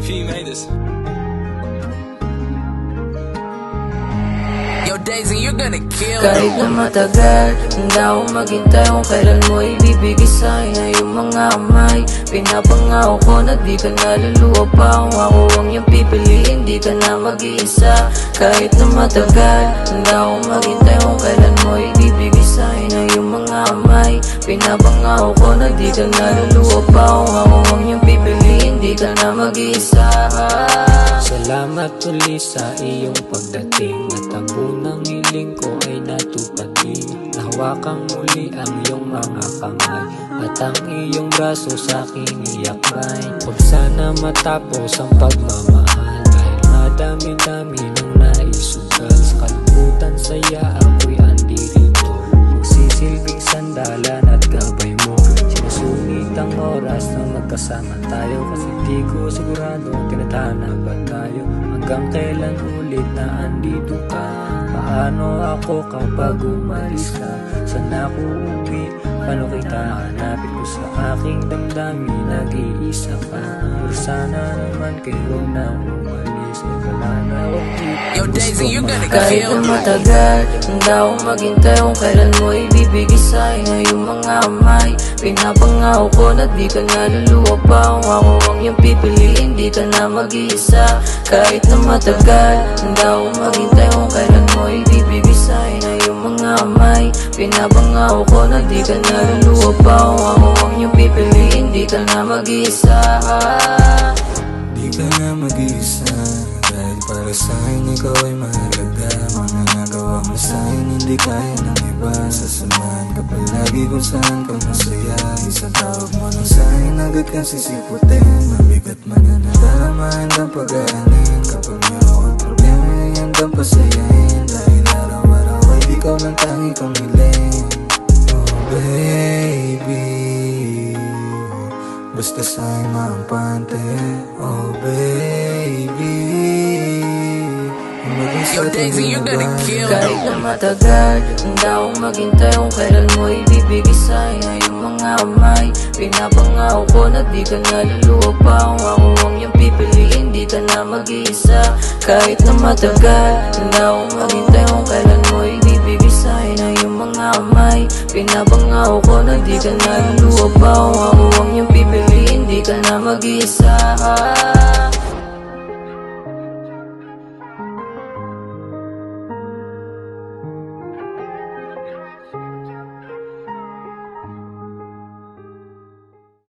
P made this. Yo, Daisy, you're gonna kill me. Kahit na matagal, handa akong maghintay kung kailan mo ibibigay sa'yo na yung mga kamay. Pinapangako ko na di ka naluluwa pa kung ako ang iyong pipiliin, di ka na mag-iisa. Kahit na matagal, handa akong maghintay kung kailan mo ibibigay sa'yo na yung mga kamay. Pinapangako ko na di ka naluluwa pa kung ako ang iyong pipiliin, di ka na mag-iisa. Salamat uli sa iyong pagdating at ang unang hiling ko ay natupad din. Nahawakang muli ang iyong mga kamay at ang iyong braso sa aking iyakbay. Huwag sana matapos ang pagmamahal dahil madami-dami nang naisugal. Sa kalungkutan saya ako'y andirito, magsisilbing sandalan at gabay mo. Sinusunit ang oras na magkasama tayo, kasi di ko sigurado tinatana ba tayo. Hanggang kailan ulit na andito ka? Paano ako kapag umalis ka? Saan ako uuwi? Paano kita hanapin ko sa aking damdamin? Nag-iisa ka, pero sana naman kayo na umalis. Wala na akong Yo, Daisy, you're gonna Kahit kill na me. matagal, handa akong maghintay kung kailan mo ibibigay sa'yo na yung mga kamay. Pinapangako ko na di ka naluluwa pa kung ako ang iyong pipiliin, di ka na mag-iisa. Kahit na matagal, handa akong maghintay kung kailan mo ibibigay sa'yo na yung mga kamay. Pinapangako ko na di ka naluluwa pa kung ako ang iyong pipiliin, di ka na mag-iisa. Di ka na mag-iisa, dahil para sa'kin ikaw ay mahalaga. Mga nagawa mo sa'kin hindi kaya ng iba. Sasamahan ka palagi kung saan ka masaya. Isang tawag mo lang sa'kin agad kang sisiputin. Mabigat man na nadama, handang pag-aanin. Kapag mayroon problema ay handang pasayahin. Dahil araw-araw ay ikaw lang tangi kong hiling. Oh baby, basta sa'yo maampante. Oh baby, Yo, Daisy, you're gonna kill me. Kahit na matagal, handa akong maghintay kung kailan mo ibibigay sa'yo na yung mga kamay. Pinapangako ko na di ka naluluwa pa kung ako ang iyong pipiliin, di ka na mag-iisa. Kahit na matagal, handa akong maghintay kung kailan mo ibibigay sa'yo na yung mga kamay. Pinapangako ko na di ka naluluwa pa kung ako ang iyong pipiliin, di ka na mag-iisa.